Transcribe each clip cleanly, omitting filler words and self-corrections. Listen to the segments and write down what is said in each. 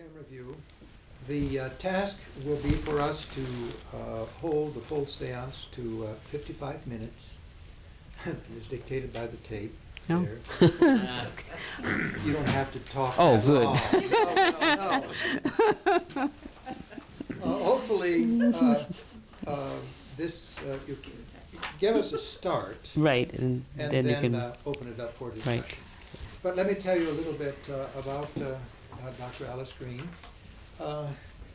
camera view. The task will be for us to hold the full seance to 55 minutes, as dictated by the tape. No. There. You don't have to talk. Oh, that good. long. No. Hopefully, this you give us a start, Right, and then you can. open it up for discussion. Right. But let me tell you a little bit about Dr. Alice Green.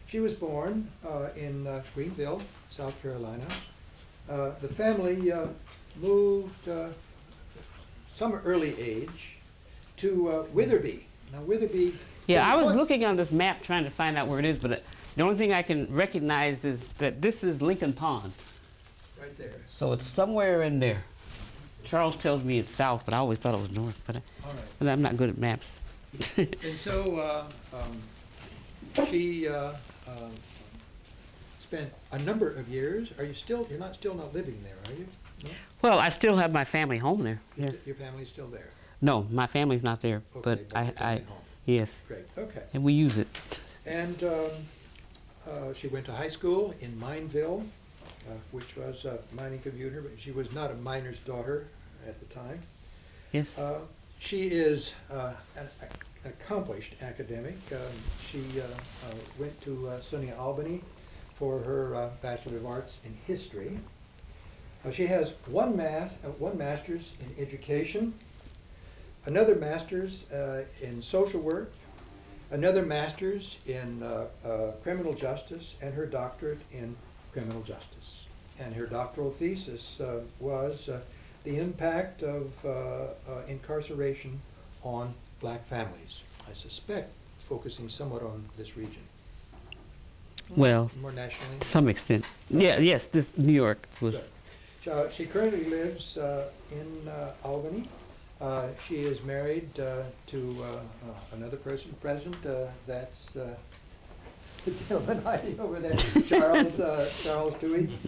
She was born in Greenville, South Carolina. The family moved some early age to Witherby. Now Witherby. Yeah, I was looking on this map trying to find out where it is, but the only thing I can recognize is that this is Lincoln Pond. Right there. So it's somewhere in there. Charles tells me it's south, but I always thought it was north, but, All right. but I'm not good at maps. And so she spent a number of years. Are you still? You're still not living there, are you? No? Well, I still have my family home there. Yes. Your family's still there. No, my family's not there, Okay, but your family home. yes, Great. Okay. and we use it. And she went to high school in Mineville, which was a mining commuter, but she was not a miner's daughter at the time. Yes. She is an accomplished academic. She went to SUNY Albany for her Bachelor of Arts in History. She has one master's in education, another master's in social work, another master's in criminal justice, and her doctorate in criminal justice. And her doctoral thesis was the impact of incarceration on black families. I suspect focusing somewhat on this region. Well, More nationally? to some extent. Yeah, yes, this New York was. Good. She currently lives in Albany. She is married to another person present. That's the gentleman hiding over there, Charles Dewey,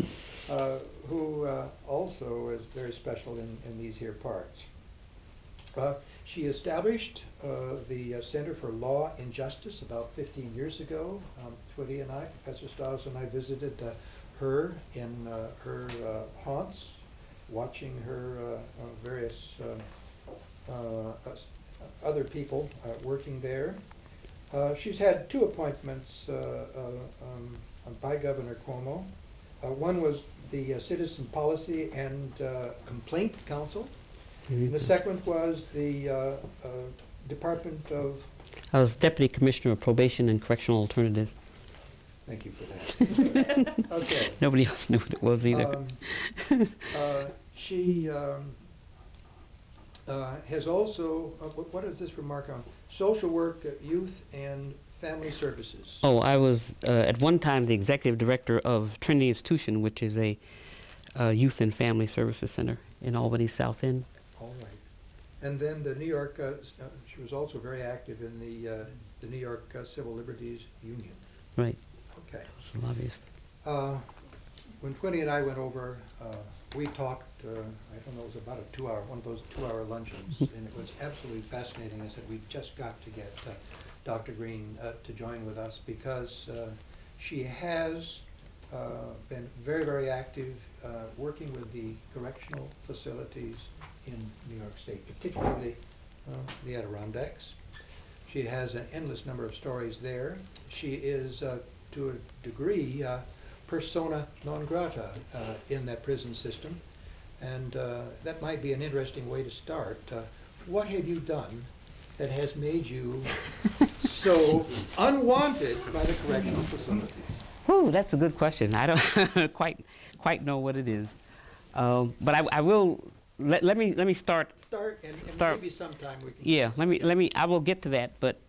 who also is very special in these here parts. She established the Center for Law and Justice about 15 years ago. Twitty and I, Professor Stiles and I visited her in her haunts, watching her various other people working there. She's had two appointments by Governor Cuomo. One was the Citizen Policy and Complaint Council. And the second was the Department of... I was Deputy Commissioner of Probation and Correctional Alternatives. Thank you for that. Okay. Nobody else knew what it was either. She has also, what is this remark on? Social work, youth, and family services. Oh, I was at one time the executive director of Trinity Institution, which is a youth and family services center in Albany South End. All right. And then the New York, she was also very active in the New York Civil Liberties Union. Right. Okay. It's a lobbyist. When Quinny and I went over, we talked, I don't know, it was about a 2-hour, one of those 2-hour luncheons, and it was absolutely fascinating. I said, we've just got to get Dr. Green to join with us because she has been very, very active working with the correctional facilities in New York State, particularly the Adirondacks. She has an endless number of stories there. She is, to a degree, persona non grata in that prison system, and that might be an interesting way to start. What have you done that has made you so unwanted by the correctional facilities? Oh, that's a good question. I don't quite know what it is, but I will. Let me start. Start, maybe sometime we can. Yeah, let me. I will get to that, but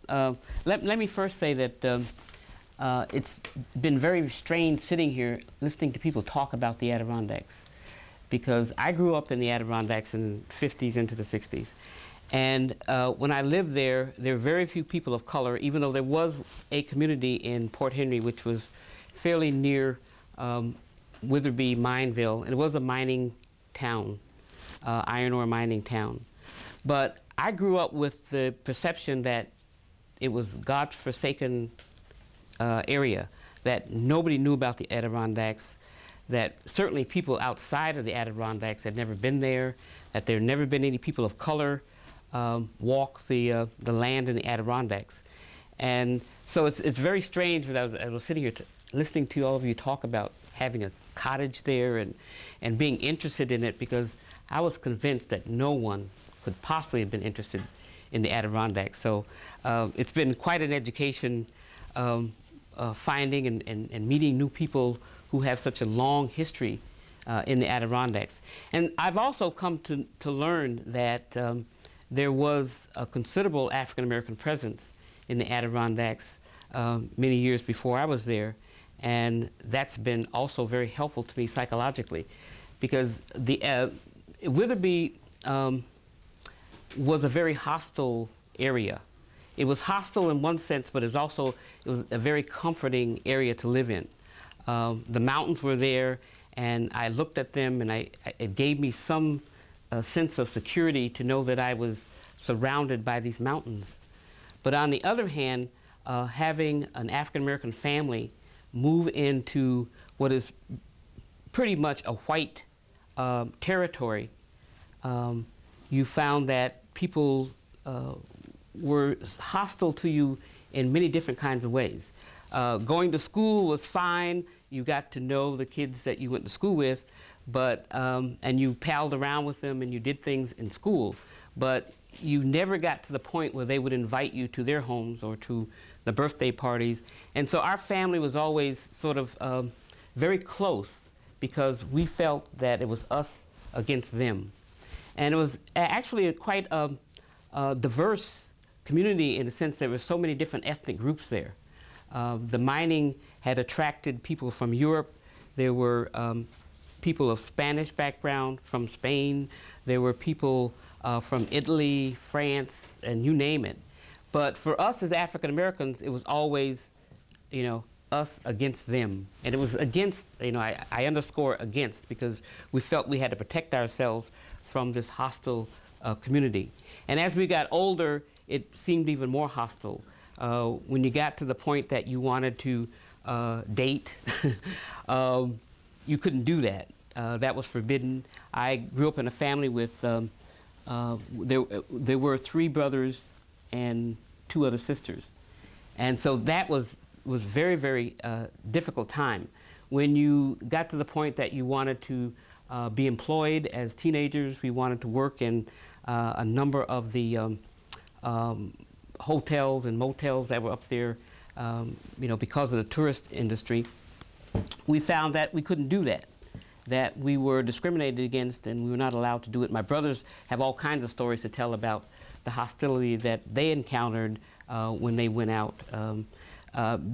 let me first say that it's been very strange sitting here listening to people talk about the Adirondacks, because I grew up in the Adirondacks in the 50s into the 60s, and when I lived there were very few people of color, even though there was a community in Port Henry which was fairly near Witherby, Mineville, and it was a mining town. Iron ore mining town. But I grew up with the perception that it was God-forsaken area, that nobody knew about the Adirondacks, that certainly people outside of the Adirondacks had never been there, that there had never been any people of color walk the land in the Adirondacks. And so it's very strange that I was sitting here listening to all of you talk about having a cottage there and being interested in it, because I was convinced that no one could possibly have been interested in the Adirondacks. So it's been quite an education finding and meeting new people who have such a long history in the Adirondacks. And I've also come to learn that there was a considerable African American presence in the Adirondacks many years before I was there, and that's been also very helpful to me psychologically, because the Witherby was a very hostile area. It was hostile in one sense, but it was a very comforting area to live in. The mountains were there, and I looked at them, and it gave me some sense of security to know that I was surrounded by these mountains. But on the other hand, having an African American family move into what is pretty much a white territory, you found that people were hostile to you in many different kinds of ways. Going to school was fine. You got to know the kids that you went to school with, but and you palled around with them and you did things in school, but you never got to the point where they would invite you to their homes or to the birthday parties. And so our family was always sort of very close, because we felt that it was us against them. And it was actually a quite diverse community, in the sense there were so many different ethnic groups there. The mining had attracted people from Europe. There were people of Spanish background from Spain. There were people from Italy, France, and you name it. But for us as African Americans, it was always, us against them. And it was against, I underscore against, because we felt we had to protect ourselves from this hostile community. And as we got older, it seemed even more hostile. When you got to the point that you wanted to date, you couldn't do that. That was forbidden. I grew up in a family with, there were 3 brothers and 2 other sisters. And so that was very, very difficult time. When you got to the point that you wanted to be employed as teenagers, we wanted to work in a number of the hotels and motels that were up there, because of the tourist industry. We found that we couldn't do that we were discriminated against and we were not allowed to do it. My brothers have all kinds of stories to tell about the hostility that they encountered when they went out.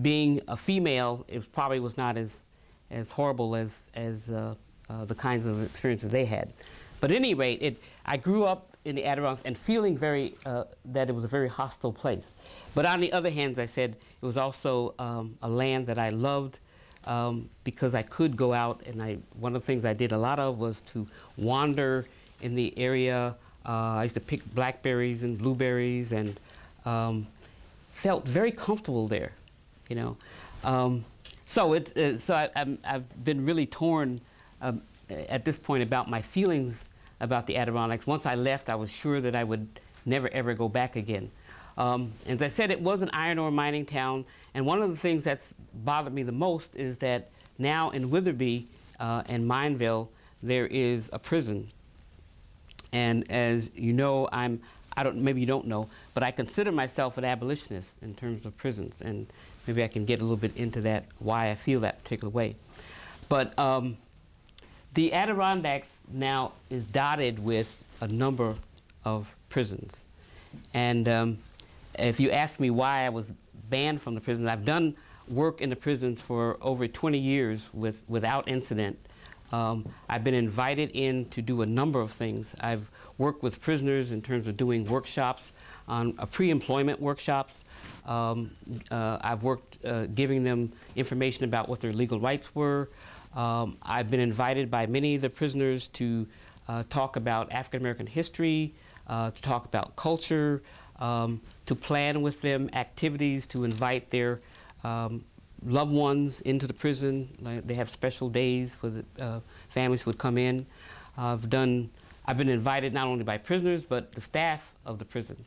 Being a female, it probably was not as horrible as the kinds of experiences they had. But at any rate, I grew up in the Adirondacks and feeling that it was a very hostile place. But on the other hand, as I said, it was also a land that I loved, because I could go out, and one of the things I did a lot of was to wander in the area. I used to pick blackberries and blueberries, and felt very comfortable there, So I've been really torn at this point about my feelings about the Adirondacks. Once I left, I was sure that I would never ever go back again. As I said, it was an iron ore mining town, and one of the things that's bothered me the most is that now in Witherby and Mineville, there is a prison. And as you know, maybe you don't know, but I consider myself an abolitionist in terms of prisons, and maybe I can get a little bit into that, why I feel that particular way. But the Adirondacks now is dotted with a number of prisons. And if you ask me why I was banned from the prisons, I've done work in the prisons for over 20 years without incident. I've been invited in to do a number of things. I've worked with prisoners in terms of doing workshops on pre-employment workshops. I've worked giving them information about what their legal rights were. I've been invited by many of the prisoners to talk about African American history, to talk about culture, to plan with them activities, to invite their loved ones into the prison. Like, they have special days for the families who would come in. I've been invited not only by prisoners, but the staff of the prison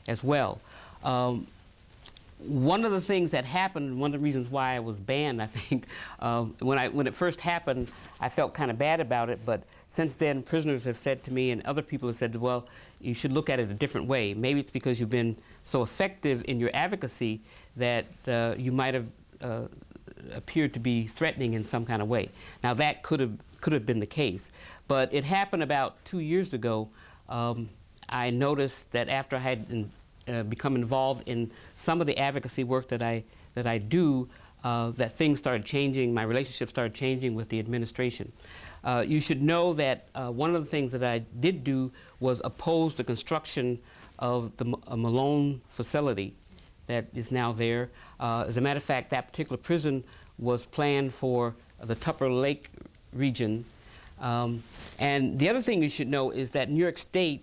as well. One of the things that happened, one of the reasons why I was banned, I think, when it first happened, I felt kind of bad about it, but since then, prisoners have said to me, and other people have said, well, you should look at it a different way. Maybe it's because you've been so effective in your advocacy that you might have appeared to be threatening in some kind of way. Now, that could have been the case, but it happened about 2 years ago. I noticed that after I had become involved in some of the advocacy work that I do, that things started changing, my relationship started changing with the administration. You should know that one of the things that I did do was oppose the construction of the Malone facility that is now there. As a matter of fact, that particular prison was planned for the Tupper Lake region. And the other thing you should know is that New York State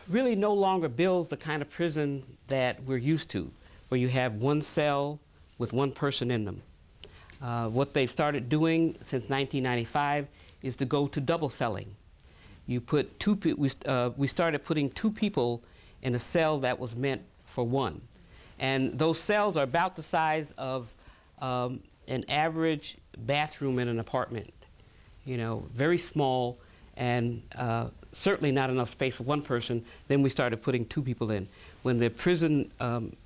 really no longer builds the kind of prison that we're used to, where you have one cell with one person in them. What they've started doing since 1995 is to go to double celling. You put we started putting 2 people in a cell that was meant for one. And those cells are about the size of an average bathroom in an apartment. You know, very small, and certainly not enough space for one person. Then we started putting 2 people in. When the prison,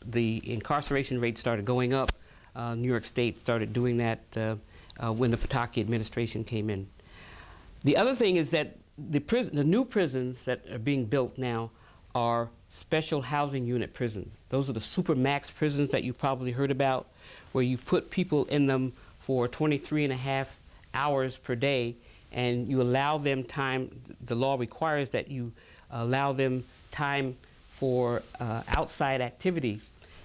the incarceration rate started going up, New York State started doing that when the Pataki administration came in. The other thing is that the new prisons that are being built now are special housing unit prisons. Those are the supermax prisons that you've probably heard about, where you put people in them for 23.5 hours per day, and you allow them time. The law requires that you allow them time for outside activity.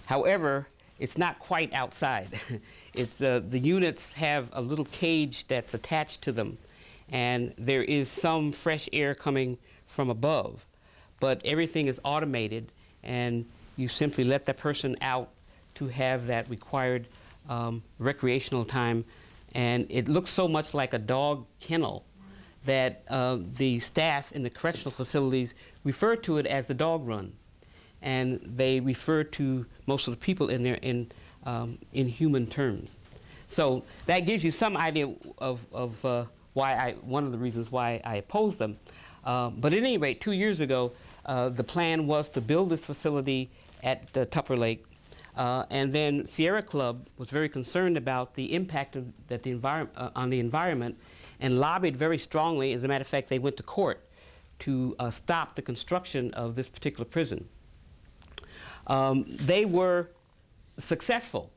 However, it's not quite outside. It's the units have a little cage that's attached to them, and there is some fresh air coming from above, but everything is automated, and you simply let that person out to have that required recreational time. And it looks so much like a dog kennel that the staff in the correctional facilities refer to it as the dog run. And they refer to most of the people in there in human terms. So that gives you some idea of one of the reasons why I oppose them. But at any rate, 2 years ago, the plan was to build this facility at Tupper Lake. And then Sierra Club was very concerned about the impact on the environment, and lobbied very strongly. As a matter of fact, they went to court to stop the construction of this particular prison. They were successful,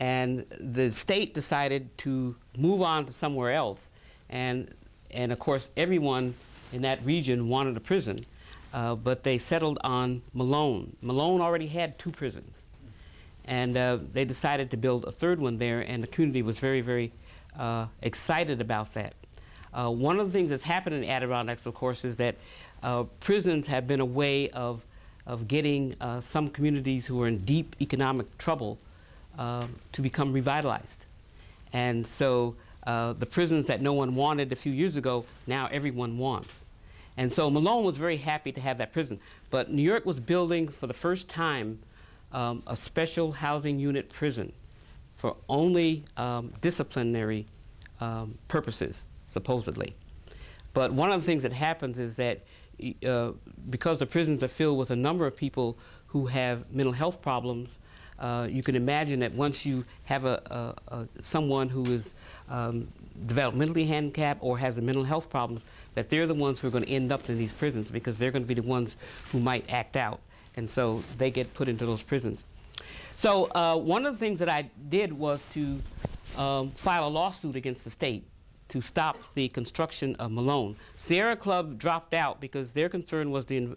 and the state decided to move on to somewhere else. And of course, everyone in that region wanted a prison, but they settled on Malone. Malone already had 2 prisons. And they decided to build a 3rd one there, and the community was very, very excited about that. One of the things that's happened in the Adirondacks, of course, is that prisons have been a way of getting some communities who are in deep economic trouble to become revitalized. And so the prisons that no one wanted a few years ago, now everyone wants. And so Malone was very happy to have that prison. But New York was building for the first time a special housing unit prison for only disciplinary purposes, supposedly. But one of the things that happens is that because the prisons are filled with a number of people who have mental health problems, you can imagine that once you have someone who is developmentally handicapped or has a mental health problems, that they're the ones who are going to end up in these prisons, because they're going to be the ones who might act out. And so they get put into those prisons. So one of the things that I did was to file a lawsuit against the state to stop the construction of Malone. Sierra Club dropped out because their concern was the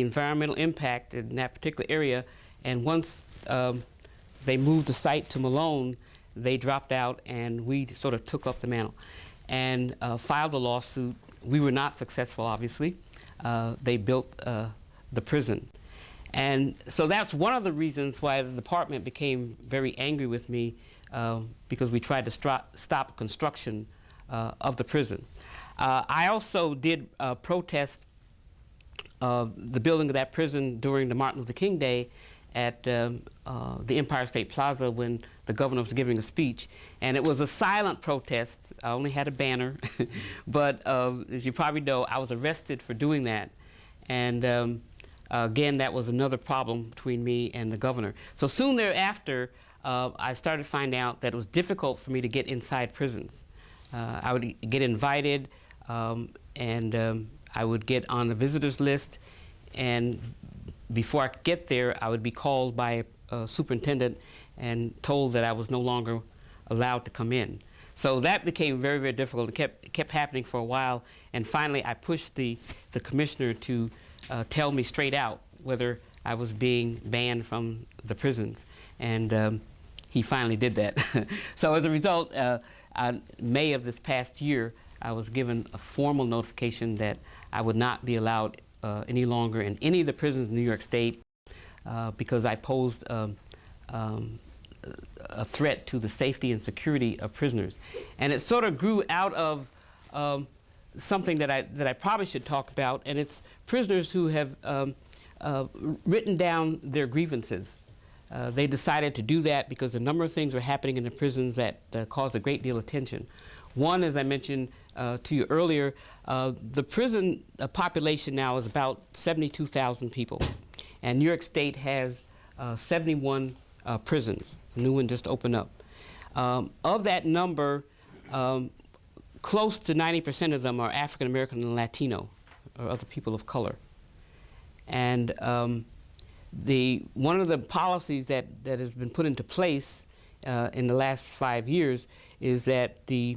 environmental impact in that particular area. And once they moved the site to Malone, they dropped out, and we sort of took up the mantle and filed a lawsuit. We were not successful, obviously. They built the prison. And so that's one of the reasons why the department became very angry with me, because we tried to stop construction of the prison. I also did protest the building of that prison during the Martin Luther King Day at the Empire State Plaza when the governor was giving a speech. And it was a silent protest. I only had a banner. But as you probably know, I was arrested for doing that. And again, that was another problem between me and the governor. So soon thereafter, I started finding out that it was difficult for me to get inside prisons. I would get invited, and I would get on the visitors list, and before I could get there, I would be called by a superintendent and told that I was no longer allowed to come in. So that became very, very difficult. It kept happening for a while, and finally I pushed the commissioner to tell me straight out whether I was being banned from the prisons, and he finally did that. So as a result, in May of this past year, I was given a formal notification that I would not be allowed any longer in any of the prisons in New York State because I posed a threat to the safety and security of prisoners. And it sort of grew out of something that I probably should talk about, and it's prisoners who have written down their grievances. They decided to do that because a number of things were happening in the prisons that caused a great deal of tension. One, as I mentioned to you earlier, the prison population now is about 72,000 people. And New York State has 71 prisons. A new one just opened up. Of that number, close to 90% of them are African American and Latino, or other people of color. And one of the policies that has been put into place in the last 5 years is that the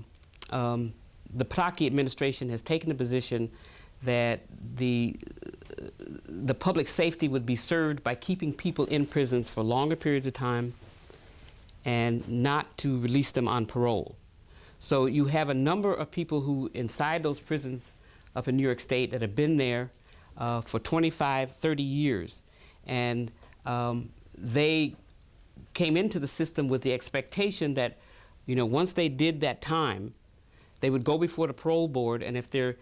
Pataki administration has taken the position that the public safety would be served by keeping people in prisons for longer periods of time and not to release them on parole. So you have a number of people who inside those prisons up in New York State that have been there for 25, 30 years. And they came into the system with the expectation that, you know, once they did that time, they would go before the parole board, and if their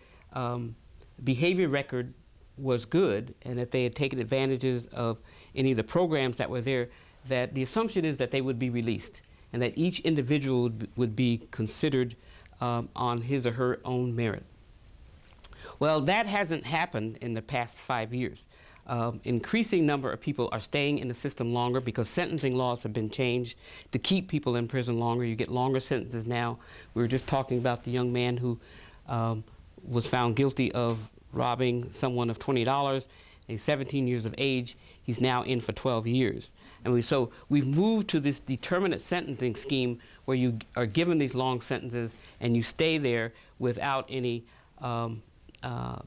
behavior record was good, and if they had taken advantages of any of the programs that were there, that the assumption is that they would be released, and that each individual would be considered on his or her own merit. Well, that hasn't happened in the past 5 years. Increasing number of people are staying in the system longer because sentencing laws have been changed to keep people in prison longer. You get longer sentences now. We were just talking about the young man who was found guilty of robbing someone of $20. He's 17 years of age. He's now in for 12 years. And so we've moved to this determinate sentencing scheme where you are given these long sentences and you stay there without any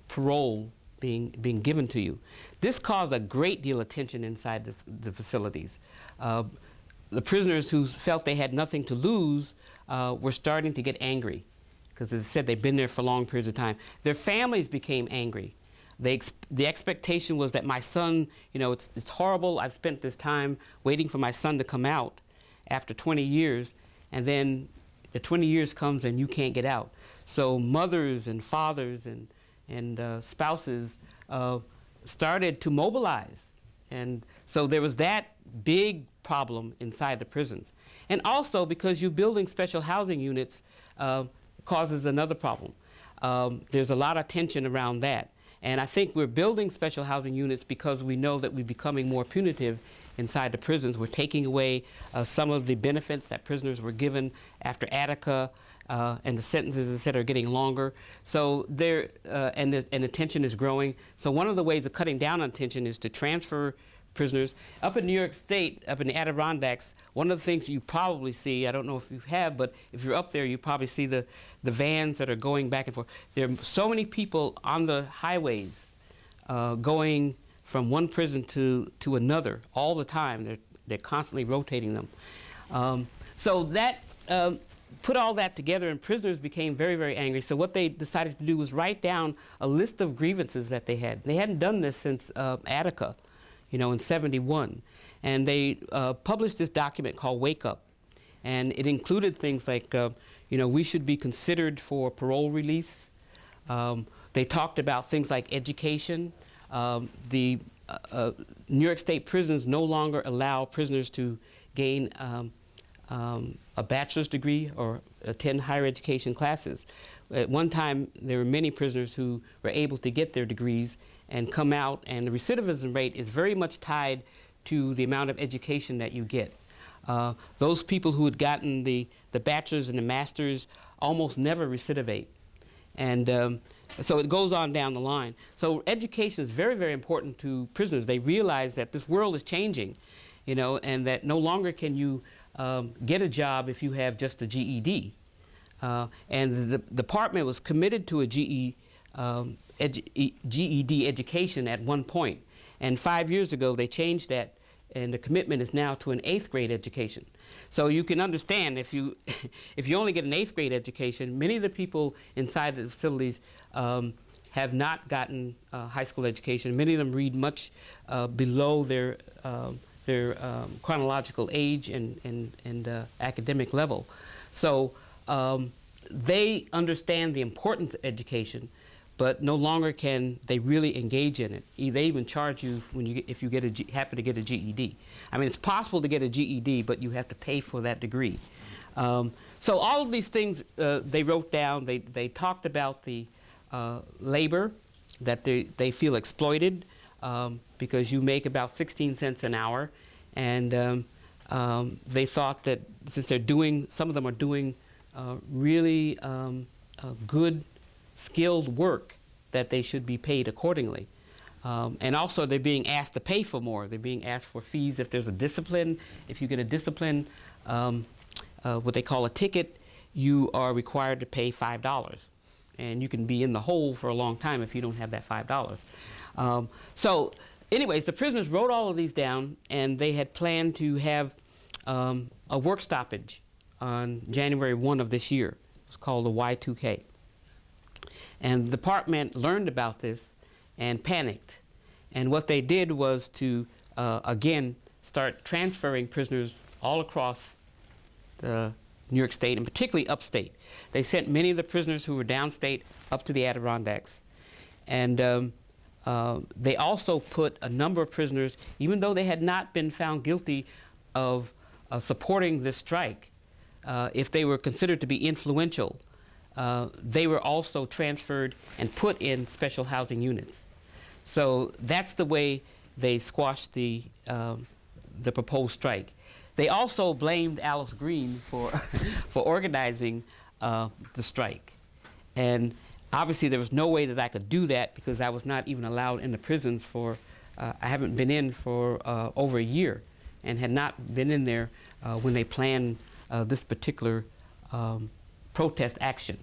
parole being given to you. This caused a great deal of tension inside the facilities. The prisoners who felt they had nothing to lose were starting to get angry because, as I said, they've been there for long periods of time. Their families became angry. The expectation was that my son, you know, it's horrible. I've spent this time waiting for my son to come out after 20 years, and then the 20 years comes and you can't get out. So mothers and fathers and spouses started to mobilize. And so there was that big problem inside the prisons. And also because you building special housing units causes another problem. There's a lot of tension around that. And I think we're building special housing units because we know that we're becoming more punitive inside the prisons. We're taking away some of the benefits that prisoners were given after Attica, and the sentences, as I said, are getting longer. So and the tension is growing. So one of the ways of cutting down on tension is to transfer prisoners. Up in New York State, up in the Adirondacks, one of the things you probably see, I don't know if you have, but if you're up there, you probably see the vans that are going back and forth. There are so many people on the highways going from one prison to another all the time. They're constantly rotating them. So that put all that together, and prisoners became very, very angry. So what they decided to do was write down a list of grievances that they had. They hadn't done this since Attica, you know, in '71. And they published this document called Wake Up. And it included things like, you know, we should be considered for parole release. They talked about things like education. The New York State prisons no longer allow prisoners to gain a bachelor's degree or attend higher education classes. At one time, there were many prisoners who were able to get their degrees and come out, and the recidivism rate is very much tied to the amount of education that you get. Those people who had gotten the bachelor's and the master's almost never recidivate. And so it goes on down the line. So education is very, very important to prisoners. They realize that this world is changing, you know, and that no longer can you get a job if you have just a GED. And the department was committed to a GED education at one point. And 5 years ago, they changed that, and the commitment is now to an 8th grade education. So you can understand if you if you only get an 8th grade education, many of the people inside the facilities have not gotten high school education. Many of them read much below their chronological age and academic level. So they understand the importance of education, but no longer can they really engage in it. They even charge you when if you happen to get a GED. I mean, it's possible to get a GED, but you have to pay for that degree. So all of these things they wrote down. They talked about the labor, that they feel exploited because you make about 16 cents an hour, and they thought that since some of them are doing really good, skilled work, that they should be paid accordingly. And also they're being asked to pay for more. They're being asked for fees if there's a discipline. If you get a discipline, what they call a ticket, you are required to pay $5. And you can be in the hole for a long time if you don't have that $5. So anyways, the prisoners wrote all of these down, and they had planned to have a work stoppage on January 1 of this year. It was called the Y2K. And the department learned about this and panicked. And what they did was to, again, start transferring prisoners all across the New York State, and particularly upstate. They sent many of the prisoners who were downstate up to the Adirondacks. And they also put a number of prisoners, even though they had not been found guilty of supporting this strike, if they were considered to be influential, they were also transferred and put in special housing units. So that's the way they squashed the proposed strike. They also blamed Alice Green for organizing the strike. And obviously there was no way that I could do that because I was not even allowed in the prisons for, I haven't been in for over a year, and had not been in there when they planned this particular protest action.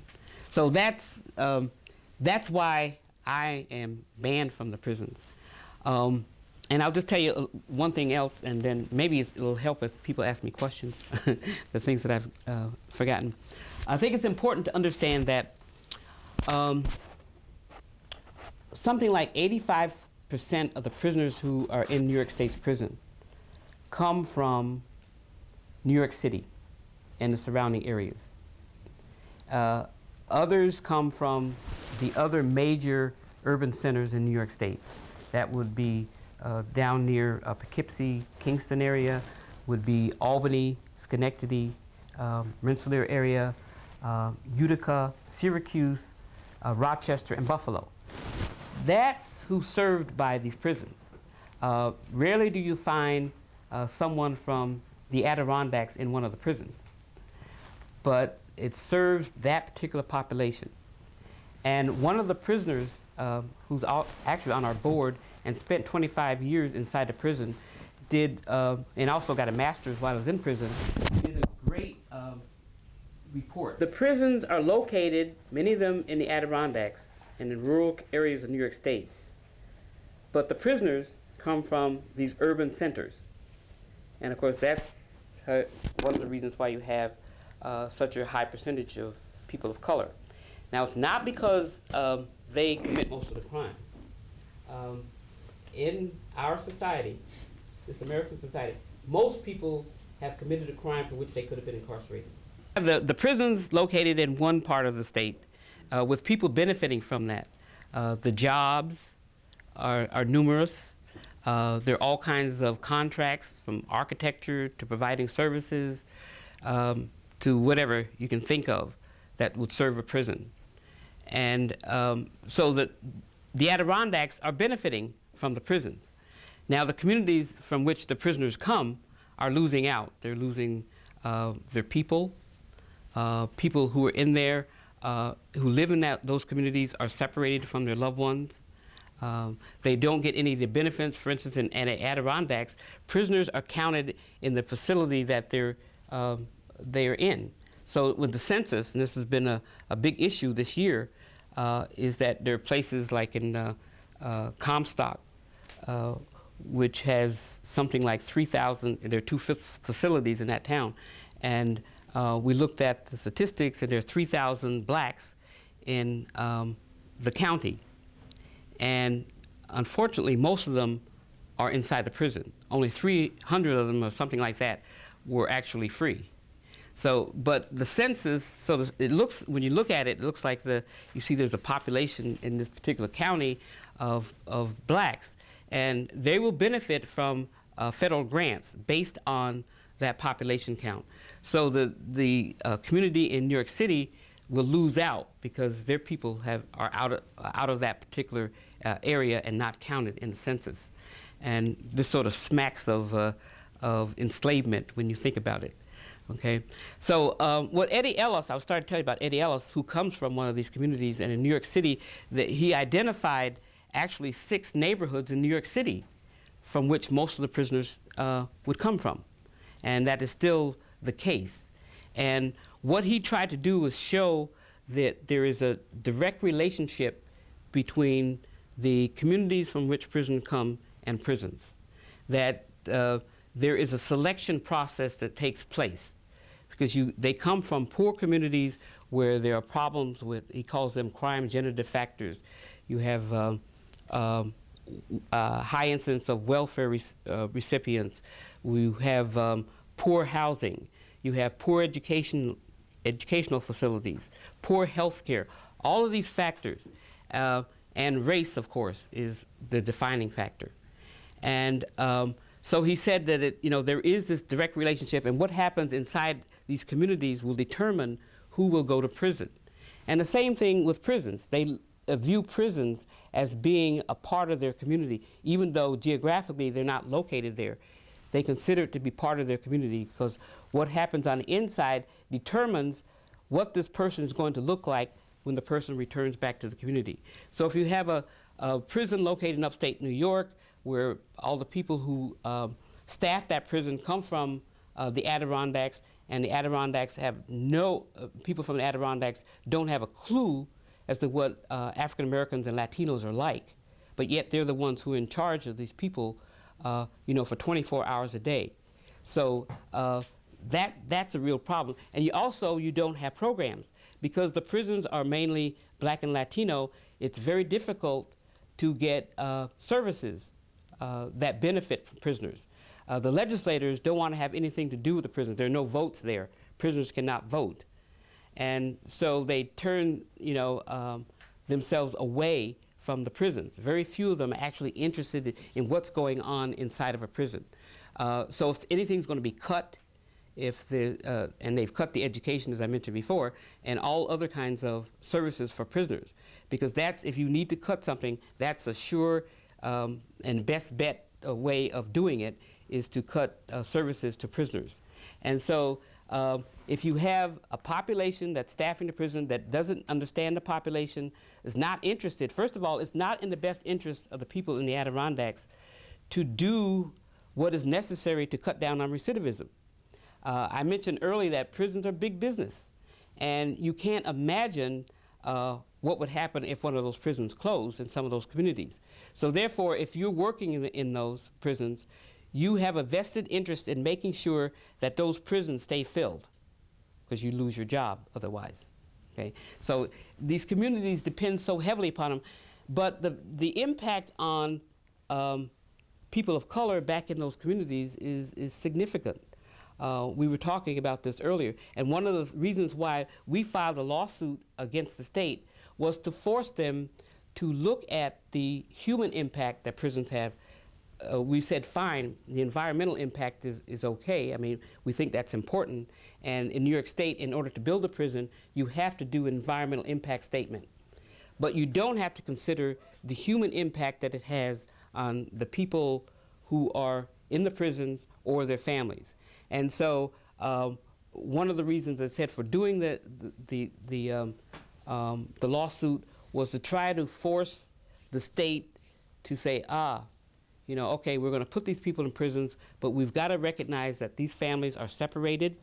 So that's why I am banned from the prisons. And I'll just tell you one thing else, and then maybe it'll help if people ask me questions, the things that I've forgotten. I think it's important to understand that something like 85% of the prisoners who are in New York State's prison come from New York City and the surrounding areas. Others come from the other major urban centers in New York State. That would be down near Poughkeepsie, Kingston area, would be Albany, Schenectady, Rensselaer area, Utica, Syracuse, Rochester, and Buffalo. That's who's served by these prisons. Rarely do you find someone from the Adirondacks in one of the prisons, but it serves that particular population. And one of the prisoners who's actually on our board and spent 25 years inside the prison did, and also got a master's while I was in prison, did a great report. The prisons are located, many of them in the Adirondacks and in rural areas of New York State. But the prisoners come from these urban centers. And of course, that's one of the reasons why you have such a high percentage of people of color. Now, it's not because they commit most of the crime. In our society, this American society, most people have committed a crime for which they could have been incarcerated. The prisons located in one part of the state, with people benefiting from that. The jobs are numerous. There are all kinds of contracts, from architecture to providing services to whatever you can think of that would serve a prison. And so the Adirondacks are benefiting from the prisons. Now, the communities from which the prisoners come are losing out. They're losing their people. People who are in there, who live in those communities, are separated from their loved ones. They don't get any of the benefits. For instance, in Adirondacks, prisoners are counted in the facility that they're in. So with the census, and this has been a big issue this year, is that there are places like in Comstock, which has something like 3,000, there are two facilities in that town. And we looked at the statistics, and there are 3,000 blacks in the county. And unfortunately, most of them are inside the prison. Only 300 of them, or something like that, were actually free. So, but the census, it looks, when you look at it, it looks like you see there's a population in this particular county of blacks, and they will benefit from federal grants based on that population count. So the community in New York City will lose out because their people are out of that particular area and not counted in the census. And this sort of smacks of enslavement when you think about it. Okay, so what Eddie Ellis, I was starting to tell you about Eddie Ellis, who comes from one of these communities, and in New York City, that he identified actually 6 neighborhoods in New York City from which most of the prisoners would come from. And that is still the case. And what he tried to do was show that there is a direct relationship between the communities from which prisoners come and prisons. That there is a selection process that takes place, because they come from poor communities where there are problems with, he calls them crime-generative factors. You have high incidence of welfare recipients. We have poor housing. You have poor educational facilities, poor health care. All of these factors, and race, of course, is the defining factor. And so he said that there is this direct relationship, and what happens inside these communities will determine who will go to prison. And the same thing with prisons. They view prisons as being a part of their community, even though geographically they're not located there. They consider it to be part of their community, because what happens on the inside determines what this person is going to look like when the person returns back to the community. So if you have a prison located in upstate New York, where all the people who staff that prison come from the Adirondacks, and the Adirondacks have people from the Adirondacks don't have a clue as to what African Americans and Latinos are like, but yet they're the ones who are in charge of these people, for 24 hours a day. So that's a real problem. And you don't have programs, because the prisons are mainly black and Latino. It's very difficult to get services that benefit from prisoners. The legislators don't want to have anything to do with the prisons. There are no votes there. Prisoners cannot vote. And so they turn themselves away from the prisons. Very few of them are actually interested in what's going on inside of a prison. So if anything's going to be cut, and they've cut the education, as I mentioned before, and all other kinds of services for prisoners, because if you need to cut something, that's a sure and best bet way of doing it, is to cut services to prisoners. And so if you have a population that's staffing the prison that doesn't understand the population, is not interested, first of all, it's not in the best interest of the people in the Adirondacks to do what is necessary to cut down on recidivism. I mentioned earlier that prisons are big business, and you can't imagine what would happen if one of those prisons closed in some of those communities. So therefore, if you're working in those prisons, you have a vested interest in making sure that those prisons stay filled. because you lose your job otherwise. Okay? So these communities depend so heavily upon them, but the impact on people of color back in those communities is significant. We were talking about this earlier, and one of the reasons why we filed a lawsuit against the state was to force them to look at the human impact that prisons have. We said, fine, the environmental impact is okay. I mean, we think that's important. And in New York State, in order to build a prison, you have to do an environmental impact statement. But you don't have to consider the human impact that it has on the people who are in the prisons or their families. And so one of the reasons I said for doing the lawsuit was to try to force the state to say, you know, okay, we're going to put these people in prisons, but we've got to recognize that these families are separated,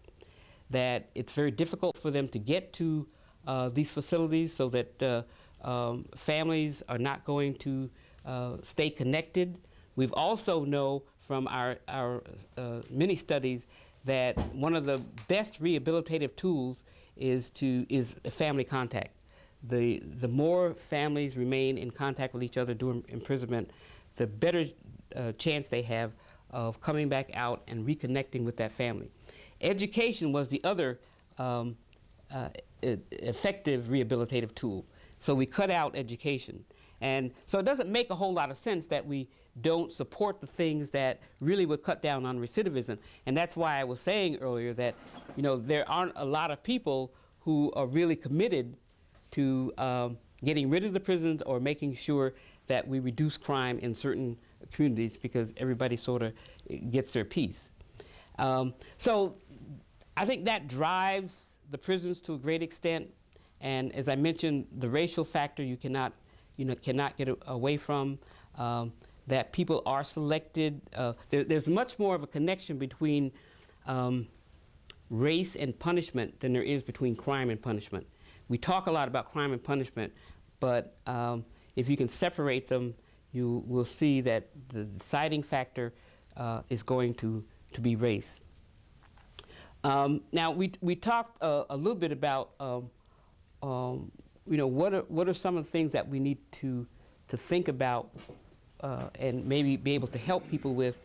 that it's very difficult for them to get to these facilities, so that families are not going to stay connected. We've also know from our many studies that one of the best rehabilitative tools is family contact. The more families remain in contact with each other during imprisonment, the better chance they have of coming back out and reconnecting with that family. Education was the other effective rehabilitative tool. So we cut out education. And so it doesn't make a whole lot of sense that we don't support the things that really would cut down on recidivism. And that's why I was saying earlier that, you know, there aren't a lot of people who are really committed to getting rid of the prisons or making sure that we reduce crime in certain communities, because everybody sort of gets their piece. So I think that drives the prisons to a great extent. And as I mentioned, the racial factor you cannot get away from. That people are selected. There's much more of a connection between race and punishment than there is between crime and punishment. We talk a lot about crime and punishment, but if you can separate them, you will see that the deciding factor is going to be race. Now we talked a little bit about you know, what are some of the things that we need to think about and maybe be able to help people with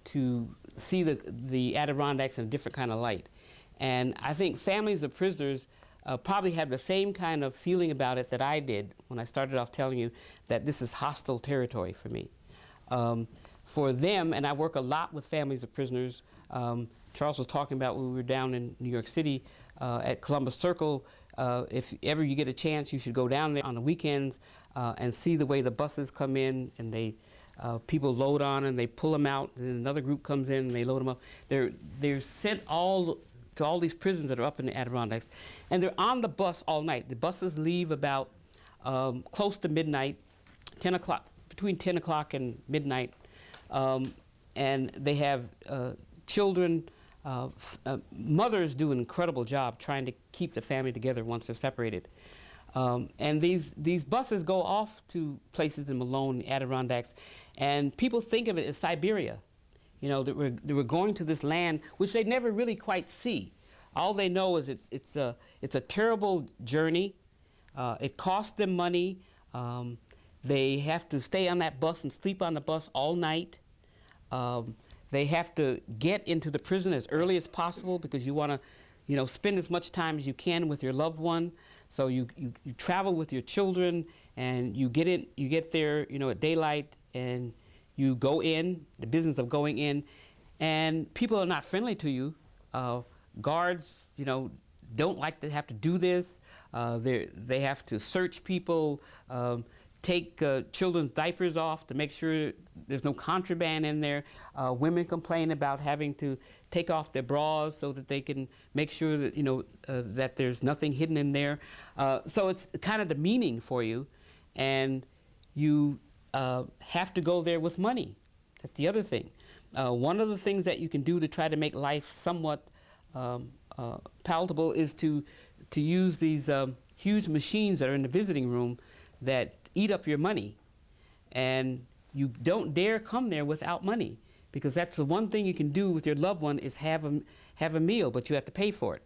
to see the Adirondacks in a different kind of light. And I think families of prisoners probably have the same kind of feeling about it that I did when I started off telling you that this is hostile territory for me. For them, and I work a lot with families of prisoners. Charles was talking about when we were down in New York City at Columbus Circle. If ever you get a chance, you should go down there on the weekends and see the way the buses come in, and people load on and they pull them out, and then another group comes in and they load them up. They're sent to all these prisons that are up in the Adirondacks, and they're on the bus all night. The buses leave about close to midnight, 10 o'clock, between 10 o'clock and midnight, and they have children. Mothers do an incredible job trying to keep the family together once they're separated. And these buses go off to places in Malone, Adirondacks, and people think of it as Siberia. You know, that we're going to this land which they never really quite see. All they know is it's a terrible journey. It costs them money. They have to stay on that bus and sleep on the bus all night. They have to get into the prison as early as possible because you want to, you know, spend as much time as you can with your loved one. So you travel with your children, and you get there, you know, at daylight, and you go in, the business of going in, and people are not friendly to you. Guards, you know, don't like to have to do this. They have to search people, take children's diapers off to make sure there's no contraband in there. Women complain about having to take off their bras so that they can make sure that, you know, that there's nothing hidden in there. So it's kind of demeaning for you, and you have to go there with money. That's the other thing. One of the things that you can do to try to make life somewhat palatable is to use these huge machines that are in the visiting room that eat up your money. And you don't dare come there without money, because that's the one thing you can do with your loved one is have a meal, but you have to pay for it.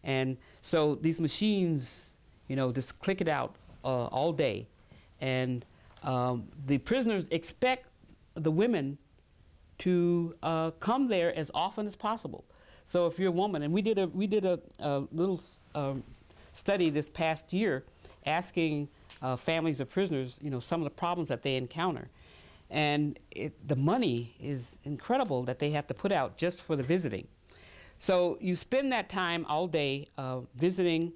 And so these machines, just click it out all day. And the prisoners expect the women to come there as often as possible. So if you're a woman, and we did a little study this past year asking families of prisoners, some of the problems that they encounter. And the money is incredible that they have to put out just for the visiting. So you spend that time all day visiting,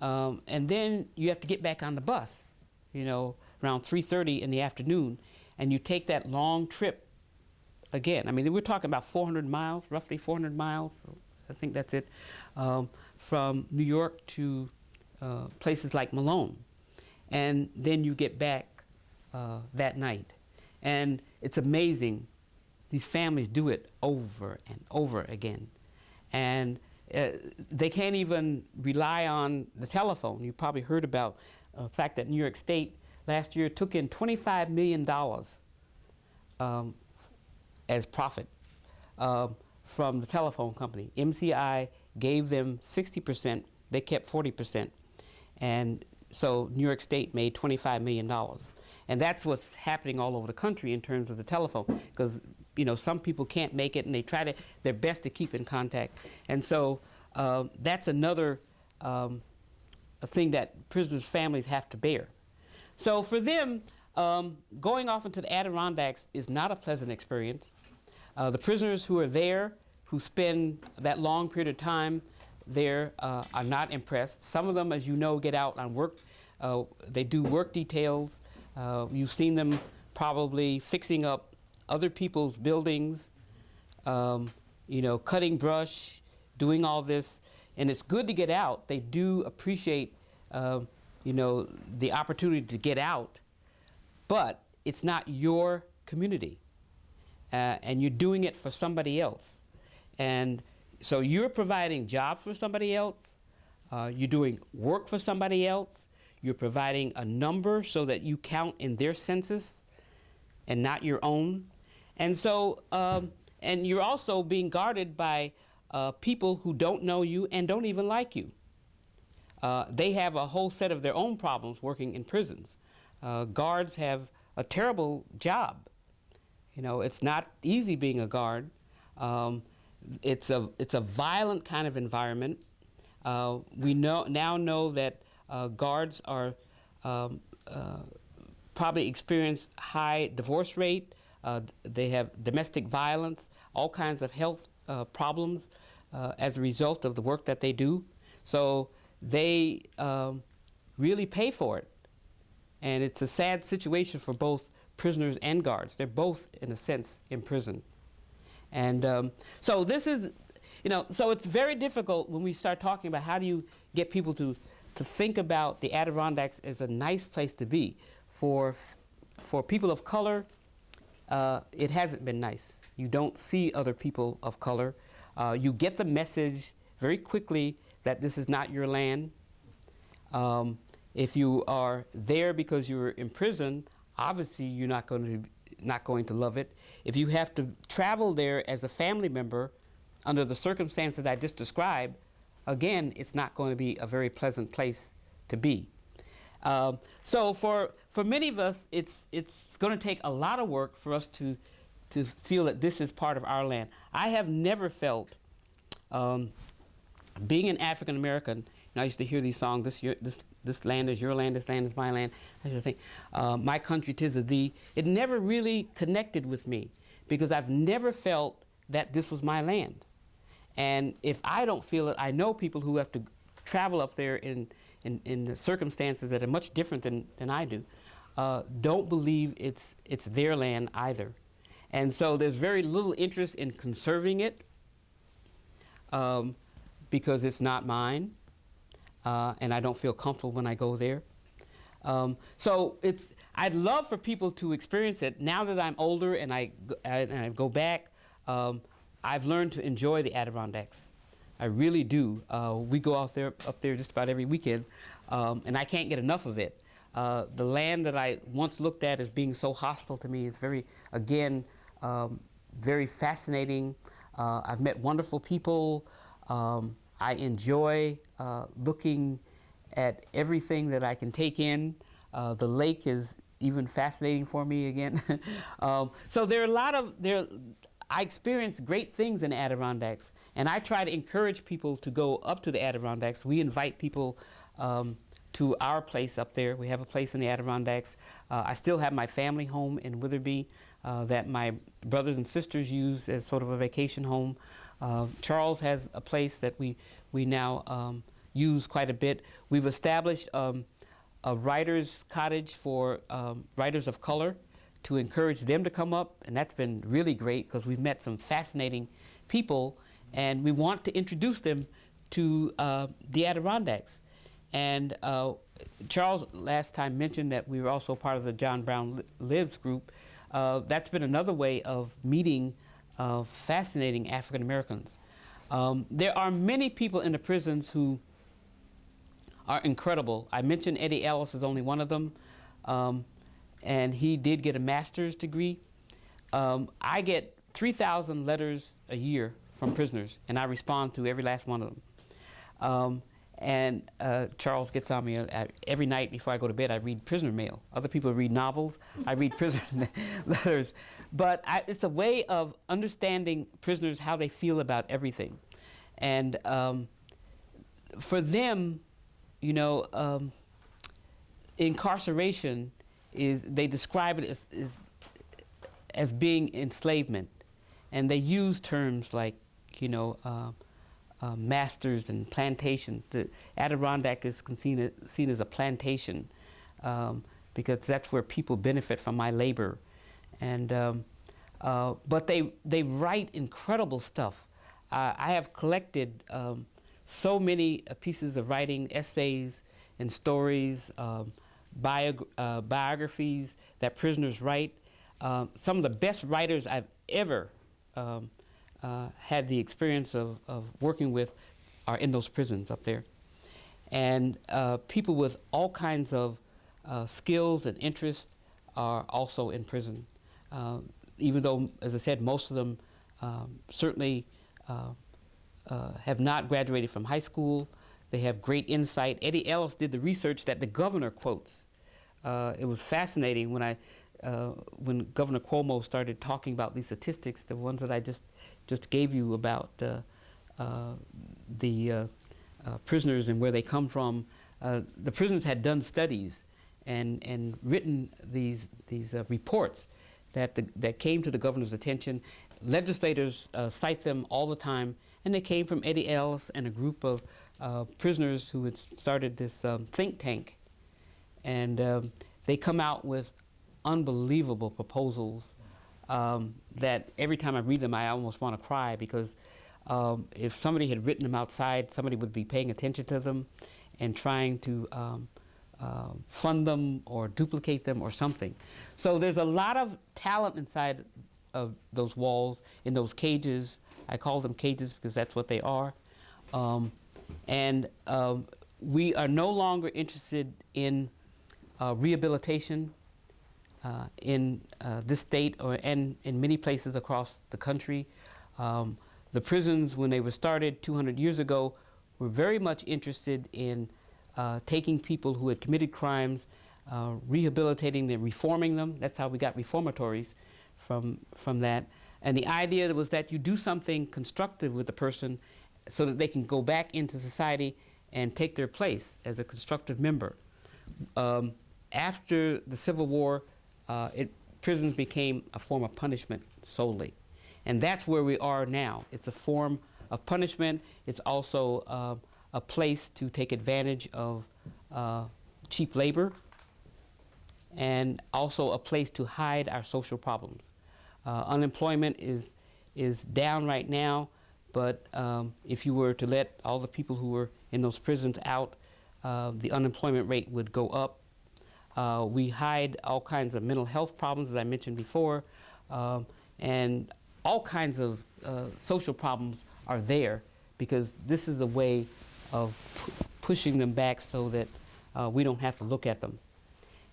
and then you have to get back on the bus, around 3:30 in the afternoon, and you take that long trip again. I mean, we're talking about 400 miles, roughly 400 miles, I think that's it, from New York to places like Malone. And then you get back that night. And it's amazing. These families do it over and over again. And they can't even rely on the telephone. You probably heard about the fact that New York State last year took in $25 million as profit from the telephone company. MCI gave them 60%, they kept 40%. And so New York State made $25 million. And that's what's happening all over the country in terms of the telephone, because some people can't make it and they try their best to keep in contact. And so that's another thing that prisoners' families have to bear. So for them, going off into the Adirondacks is not a pleasant experience. The prisoners who are there, who spend that long period of time there, are not impressed. Some of them, as you know, get out on work. They do work details. You've seen them probably fixing up other people's buildings, cutting brush, doing all this. And it's good to get out. They do appreciate, the opportunity to get out, but it's not your community. And you're doing it for somebody else. And so you're providing jobs for somebody else. You're doing work for somebody else. You're providing a number so that you count in their census and not your own. And so, and you're also being guarded by people who don't know you and don't even like you. They have a whole set of their own problems working in prisons. Guards have a terrible job. It's not easy being a guard. It's a violent kind of environment. We now know that guards are probably experience high divorce rate. They have domestic violence, all kinds of health problems as a result of the work that they do. So they really pay for it. And it's a sad situation for both prisoners and guards. They're both, in a sense, in prison. And so this is, so it's very difficult when we start talking about how do you get people to think about the Adirondacks as a nice place to be. For people of color, it hasn't been nice. You don't see other people of color. You get the message very quickly that this is not your land. If you are there because you're in prison, obviously you're not going to love it. If you have to travel there as a family member under the circumstances I just described, again, it's not going to be a very pleasant place to be. So for many of us, it's going to take a lot of work for us to feel that this is part of our land. I have never felt, being an African American, I used to hear these songs, this land is your land, this land is my land. I used to think, my country 'tis of thee. It never really connected with me because I've never felt that this was my land. And if I don't feel it, I know people who have to travel up there in the circumstances that are much different than I do, don't believe it's their land either. And so there's very little interest in conserving it because it's not mine. And I don't feel comfortable when I go there. So I'd love for people to experience it. Now that I'm older and I go back, I've learned to enjoy the Adirondacks. I really do. We go up there just about every weekend, and I can't get enough of it. The land that I once looked at as being so hostile to me is very fascinating. I've met wonderful people. I enjoy looking at everything that I can take in. The lake is even fascinating for me again. So there are a lot of, I experience great things in the Adirondacks, and I try to encourage people to go up to the Adirondacks. We invite people to our place up there. We have a place in the Adirondacks. I still have my family home in Witherby that my brothers and sisters use as sort of a vacation home. Charles has a place that we now use quite a bit. We've established a writer's cottage for writers of color to encourage them to come up, and that's been really great because we've met some fascinating people, and we want to introduce them to the Adirondacks. And Charles last time mentioned that we were also part of the John Brown Lives group. That's been another way of meeting fascinating African Americans. There are many people in the prisons who are incredible. I mentioned Eddie Ellis is only one of them, and he did get a master's degree. I get 3,000 letters a year from prisoners, and I respond to every last one of them. And Charles gets on me every night before I go to bed. I read prisoner mail. Other people read novels. I read prisoner letters. But it's a way of understanding prisoners, how they feel about everything. And for them, you know, incarceration is, they describe it as being enslavement. And they use terms like, you know, masters and plantation. The Adirondack is seen as a plantation because that's where people benefit from my labor. And but they write incredible stuff. I have collected so many pieces of writing, essays and stories, biographies that prisoners write. Some of the best writers I've ever had the experience of working with are in those prisons up there. And people with all kinds of skills and interests are also in prison. Even though, as I said, most of them certainly have not graduated from high school. They have great insight. Eddie Ellis did the research that the governor quotes. It was fascinating when when Governor Cuomo started talking about these statistics, the ones that I just gave you about the prisoners and where they come from. The prisoners had done studies and written these reports that came to the governor's attention. Legislators cite them all the time, and they came from Eddie Ellis and a group of prisoners who had started this think tank. And they come out with unbelievable proposals that every time I read them, I almost want to cry, because if somebody had written them outside, somebody would be paying attention to them and trying to fund them or duplicate them or something. So there's a lot of talent inside of those walls, in those cages. I call them cages because that's what they are. We are no longer interested in rehabilitation in this state and in many places across the country. The prisons, when they were started 200 years ago, were very much interested in taking people who had committed crimes, rehabilitating them, reforming them. That's how we got reformatories from that. And the idea was that you do something constructive with the person so that they can go back into society and take their place as a constructive member. After the Civil War, prisons became a form of punishment solely. And that's where we are now. It's a form of punishment. It's also a place to take advantage of cheap labor, and also a place to hide our social problems. Unemployment is down right now, but if you were to let all the people who were in those prisons out, the unemployment rate would go up. We hide all kinds of mental health problems, as I mentioned before, and all kinds of social problems are there, because this is a way of pushing them back so that we don't have to look at them.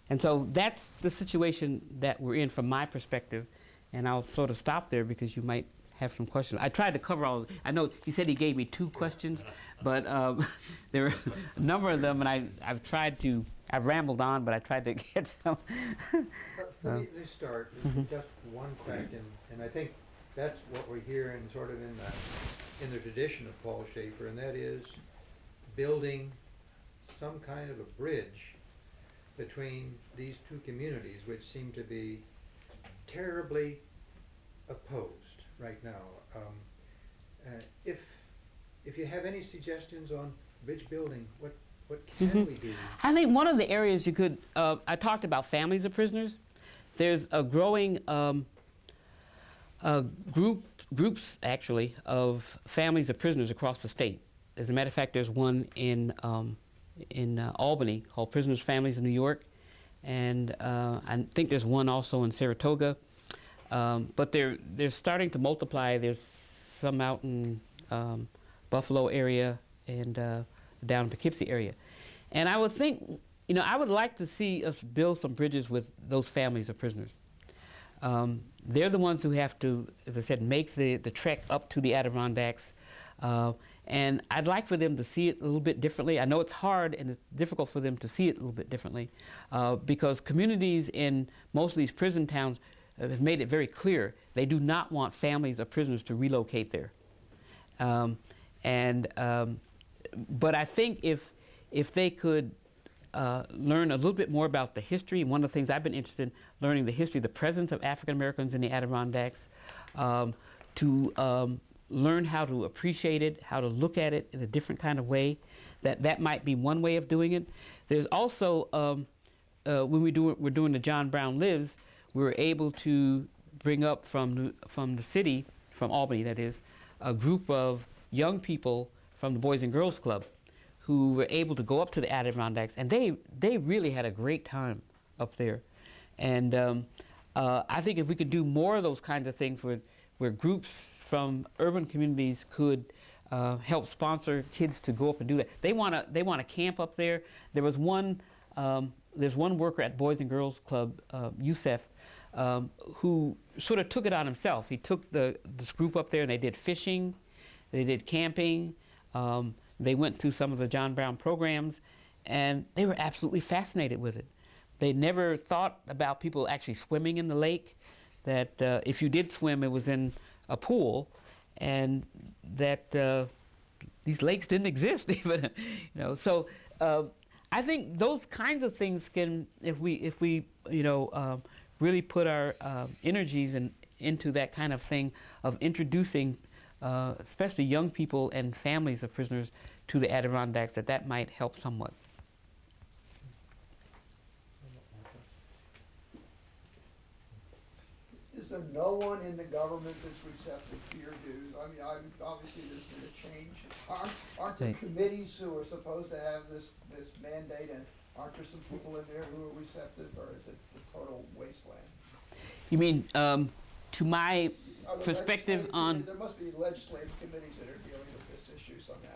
And so that's the situation that we're in from my perspective, and I'll sort of stop there because you might have some questions. I tried to cover all. I know he said he gave me 2 questions, but there are a number of them, and I've tried to. I've rambled on, but I tried to get some. Let me start with just one question, and I think that's what we're hearing sort of in the tradition of Paul Schaefer, and that is building some kind of a bridge between these 2 communities, which seem to be terribly opposed right now. If you have any suggestions on bridge building, what can we do? I think one of the areas you could. I talked about families of prisoners. There's a growing groups actually of families of prisoners across the state. As a matter of fact, there's one in Albany called Prisoners' Families in New York, and I think there's one also in Saratoga. But they're starting to multiply. There's some out in Buffalo area and down in Poughkeepsie area. And I would think, I would like to see us build some bridges with those families of prisoners. They're the ones who have to, as I said, make the trek up to the Adirondacks. And I'd like for them to see it a little bit differently. I know it's hard and it's difficult for them to see it a little bit differently because communities in most of these prison towns have made it very clear they do not want families of prisoners to relocate there. But I think if they could learn a little bit more about the history, one of the things I've been interested in learning the history, the presence of African Americans in the Adirondacks, to learn how to appreciate it, how to look at it in a different kind of way. That might be one way of doing it. There's also when we're doing the John Brown Lives, we were able to bring up from the city, from Albany that is, a group of young people from the Boys and Girls Club who were able to go up to the Adirondacks, and they really had a great time up there. And I think if we could do more of those kinds of things where groups from urban communities could help sponsor kids to go up and do that. They want to camp up there. There's one worker at Boys and Girls Club, Youssef, who sort of took it on himself. He took this group up there and they did fishing, they did camping, they went to some of the John Brown programs, and they were absolutely fascinated with it. They never thought about people actually swimming in the lake, that if you did swim, it was in a pool, and that these lakes didn't exist even, So I think those kinds of things can, if we really put our energies into that kind of thing of introducing, especially young people and families of prisoners to the Adirondacks, that might help somewhat. Is there no one in the government that's receptive to your views? I mean, obviously there's been a change. Aren't there committees who are supposed to have this mandate, and aren't there some people in there who are receptive, or is it the total wasteland? You mean to my perspective on... There must be legislative committees that are dealing with this issue somehow.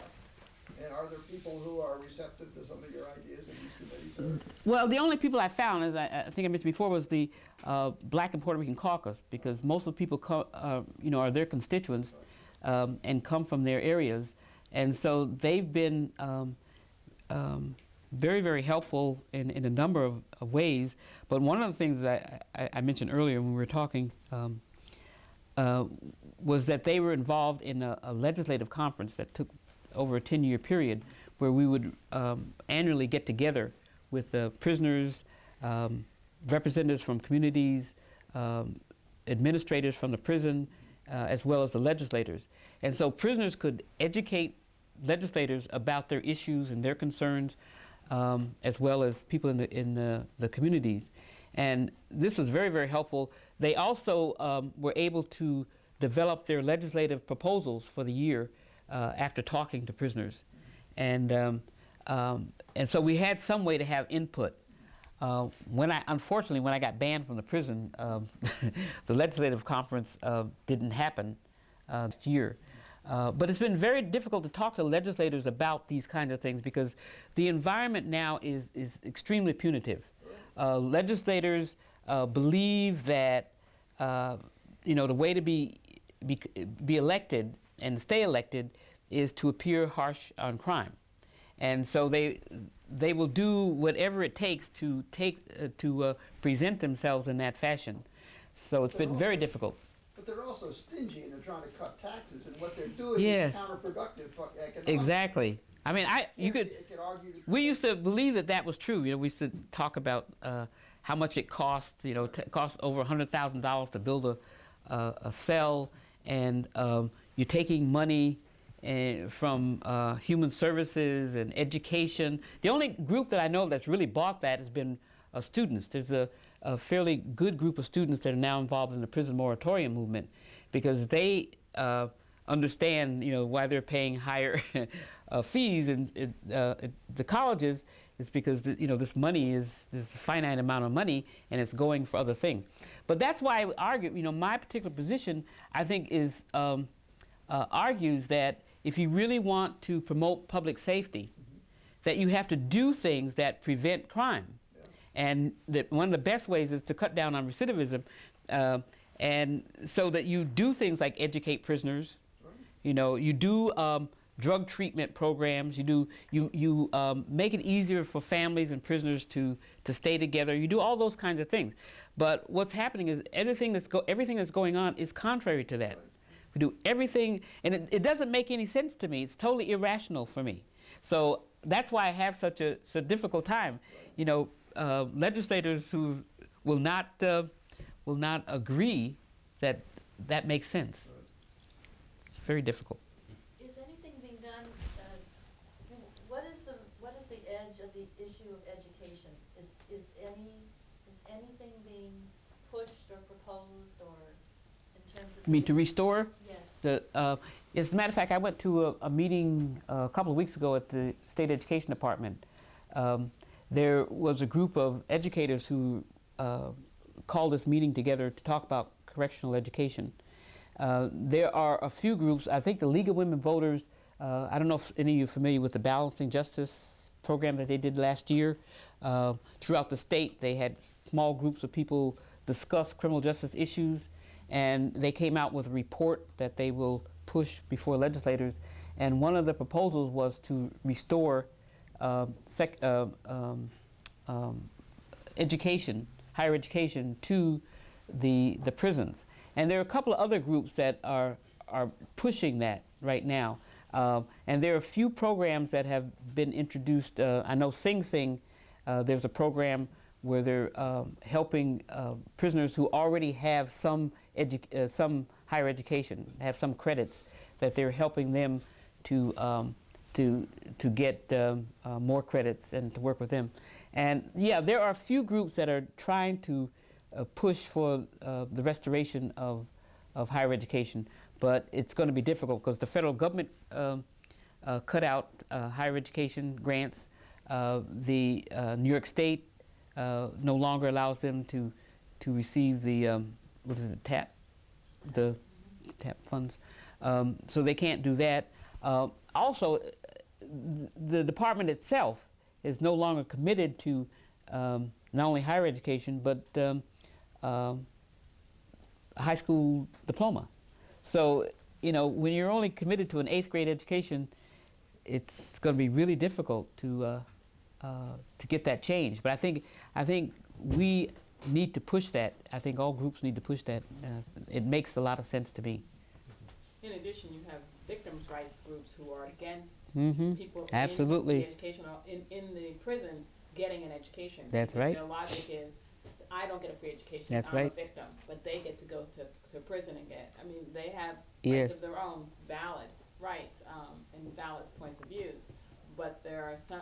And are there people who are receptive to some of your ideas in these committees? Well, the only people I found, as I think I mentioned before, was the Black and Puerto Rican Caucus, because most of the people are their constituents and come from their areas. And so they've been very, very helpful in a number of ways. But one of the things that I mentioned earlier when we were talking was that they were involved in a legislative conference that took over a 10-year period, where we would annually get together with prisoners, representatives from communities, administrators from the prison, as well as the legislators. And so prisoners could educate legislators about their issues and their concerns, as well as people in the communities. And this was very, very helpful. They also were able to develop their legislative proposals for the year after talking to prisoners. And so we had some way to have input. Unfortunately, when I got banned from the prison, the legislative conference didn't happen this year. But it's been very difficult to talk to legislators about these kinds of things, because the environment now is extremely punitive. Legislators believe that the way to be be elected and stay elected is to appear harsh on crime. And so they will do whatever it takes to present themselves in that fashion. So it's been very difficult. But they're also stingy and they're trying to cut taxes, and what they're doing Yes. is counterproductive for economics. Exactly. I mean, It could argue that we used to believe that that was true. You know, we used to talk about how much it costs. You know, it costs over $100,000 to build a cell, and you're taking money from human services and education. The only group that I know that's really bought that has been students. There's a fairly good group of students that are now involved in the prison moratorium movement, because they understand, you know, why they're paying higher fees in the colleges. Is because you know, this money is a finite amount of money, and it's going for other things. But that's why I argue. You know, my particular position, I think, is argues that if you really want to promote public safety, that you have to do things that prevent crime. And that one of the best ways is to cut down on recidivism, and so that you do things like educate prisoners. You know, you do drug treatment programs. You make it easier for families and prisoners to stay together. You do all those kinds of things. But what's happening is everything that's going on is contrary to that. We do everything, and it doesn't make any sense to me. It's totally irrational for me. So that's why I have such a difficult time. You know, legislators who will not agree that that makes sense. It's very difficult. Is anything being done? What is the edge of the issue of education? Is anything being pushed or proposed, or in terms of? You mean to restore? Yes. As a matter of fact, I went to a meeting a couple of weeks ago at the State Education Department. There was a group of educators who called this meeting together to talk about correctional education. There are a few groups. I think the League of Women Voters, I don't know if any of you are familiar with the Balancing Justice program that they did last year. Throughout the state, they had small groups of people discuss criminal justice issues, and they came out with a report that they will push before legislators. And one of the proposals was to restore education, higher education, to the prisons. And there are a couple of other groups that are pushing that right now. And there are a few programs that have been introduced. I know Sing Sing, there's a program where they're helping prisoners who already have some higher education, have some credits, that they're helping them to get more credits and to work with them. And yeah, there are a few groups that are trying to push for the restoration of higher education, but it's going to be difficult because the federal government cut out higher education grants. The New York State no longer allows them to receive the the TAP funds, so they can't do that. Also, the department itself is no longer committed to not only higher education, but a high school diploma. So, you know, when you're only committed to an 8th grade education, it's going to be really difficult to get that change. But I think we need to push that. I think all groups need to push that. It makes a lot of sense to me. In addition, you have victims' rights groups who are against people Absolutely. in the prisons getting an education. That's right. Their logic is, I don't get a free education. That's I'm right. a victim, but they get to go to prison and get. I mean, they have Yes. rights of their own, valid rights and valid points of views, but there are some.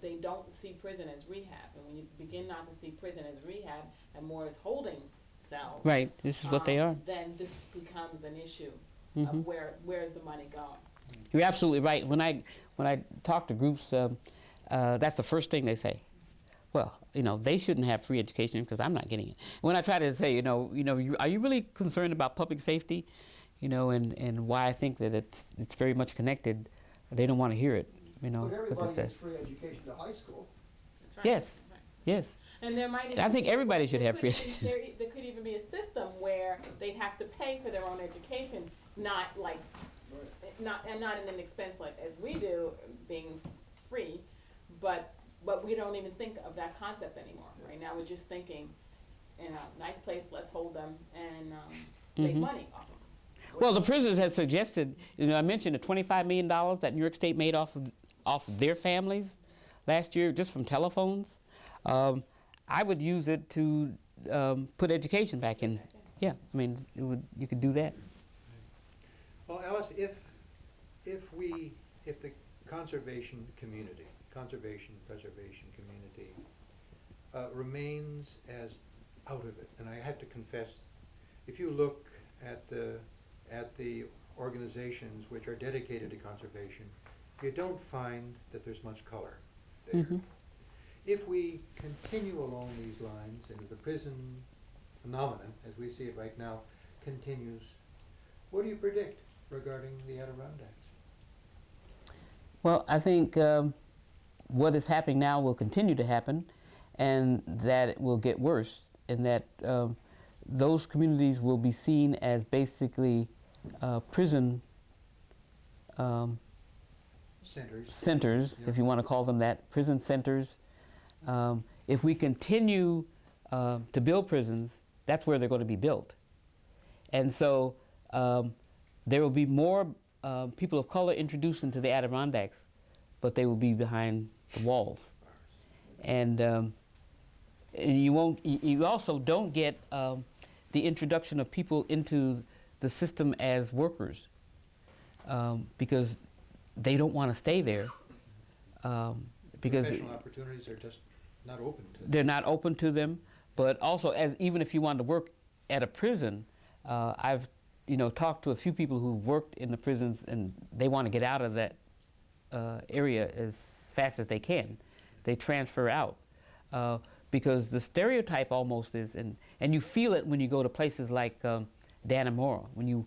They don't see prison as rehab, and when you begin not to see prison as rehab and more as holding cells, Right. This is what they are. then this becomes an issue Mhm. of where is the money going. You're absolutely right. When I talk to groups, that's the first thing they say. Well, you know, they shouldn't have free education because I'm not getting it. When I try to say, are you really concerned about public safety, and why I think that it's very much connected, they don't want to hear it, But what everybody it gets says. free education to high school. That's Yes. Right. Yes. And there might I think everybody should there have free could- There could even be a system where where they'd have to pay for their own education, not like, not in an expense like as we do, being free, but we don't even think of that concept anymore. Right now, we're just thinking, nice place, let's hold them and make money off of them. Well, the prisoners have suggested, I mentioned the $25 million that New York State made off of their families last year, just from telephones. I would use it to put education back in. Yeah, I mean, you could do that. Well, Alice, if the conservation preservation community remains as out of it, and I have to confess, if you look at the organizations which are dedicated to conservation, you don't find that there's much color there. Mm-hmm. If we continue along these lines and the prison phenomenon, as we see it right now, continues, what do you predict regarding the Adirondacks? Well, I think what is happening now will continue to happen, and that it will get worse, and that those communities will be seen as basically prison centers, Yeah. if you want to call them that, prison centers. If we continue to build prisons, that's where they're going to be built. And so there will be more people of color introduced into the Adirondacks, but they will be behind the walls. And you also don't get the introduction of people into the system as workers because they don't want to stay there. Because professional opportunities are just not open to them. They're not open to them, but also even if you want to work at a prison, I've talked to a few people who worked in the prisons and they want to get out of that area as fast as they can. They transfer out because the stereotype almost is, and you feel it when you go to places like Dannemora. When you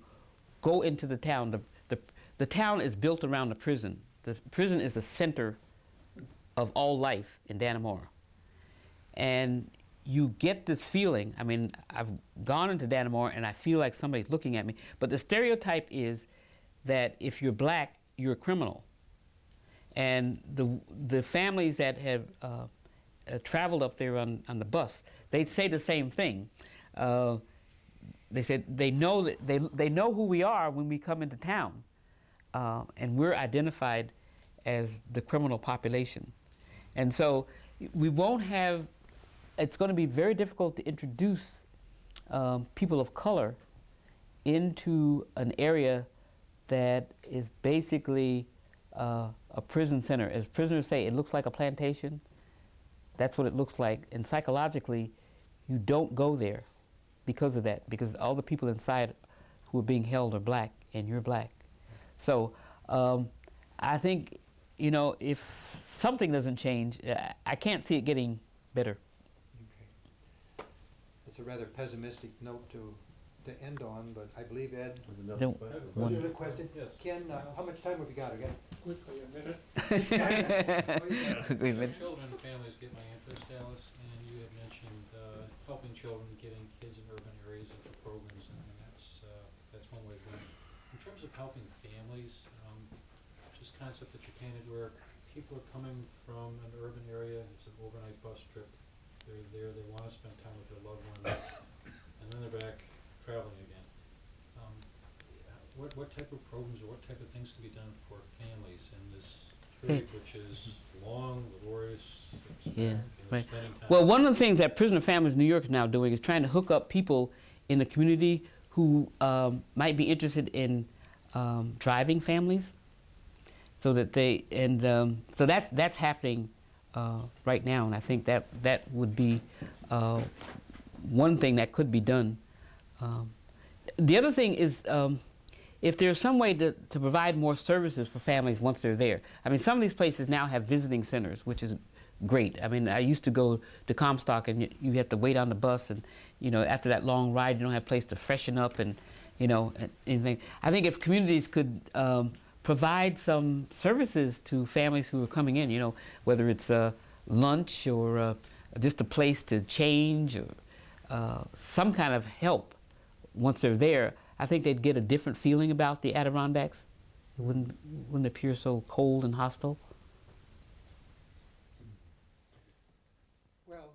go into the town, the town is built around the prison. The prison is the center of all life in Dannemora. And you get this feeling, I mean, I've gone into Dannemora and I feel like somebody's looking at me, but the stereotype is that if you're black, you're a criminal. And the families that have traveled up there on the bus, they'd say the same thing. They said they know that they know who we are when we come into town, and we're identified as the criminal population. And so we won't have, it's going to be very difficult to introduce people of color into an area that is basically a prison center. As prisoners say, it looks like a plantation. That's what it looks like. And psychologically, you don't go there because of that, because all the people inside who are being held are black, and you're black. So I think, if something doesn't change, I can't see it getting better. Okay. It's a rather pessimistic note to end on, but I believe Ed. Don't- Was there a question? Yes. Ken, how much time have we got again? Quickly, a minute. We've been- Children and families get my interest, Alice, and you had mentioned helping children, getting kids in urban areas into programs, and that's one way of doing it. In terms of helping families, just concept that you painted where people are coming from an urban area, it's an overnight bus trip, they're there, they want to spend time with their loved ones, and then they're back traveling again. What type of programs or what type of things can be done for families in this period, which is long, laborious, Yeah, right. spending time? Well, one of the things that Prisoner Families New York is now doing is trying to hook up people in the community who might be interested in driving families, so that so that's happening right now, and I think that would be one thing that could be done. The other thing is if there's some way to provide more services for families once they're there. I mean, some of these places now have visiting centers, which is great. I mean, I used to go to Comstock, and you have to wait on the bus, and after that long ride, you don't have a place to freshen up and anything. I think if communities could provide some services to families who are coming in, whether it's lunch or just a place to change or some kind of help once they're there, I think they'd get a different feeling about the Adirondacks. It wouldn't appear so cold and hostile. Well,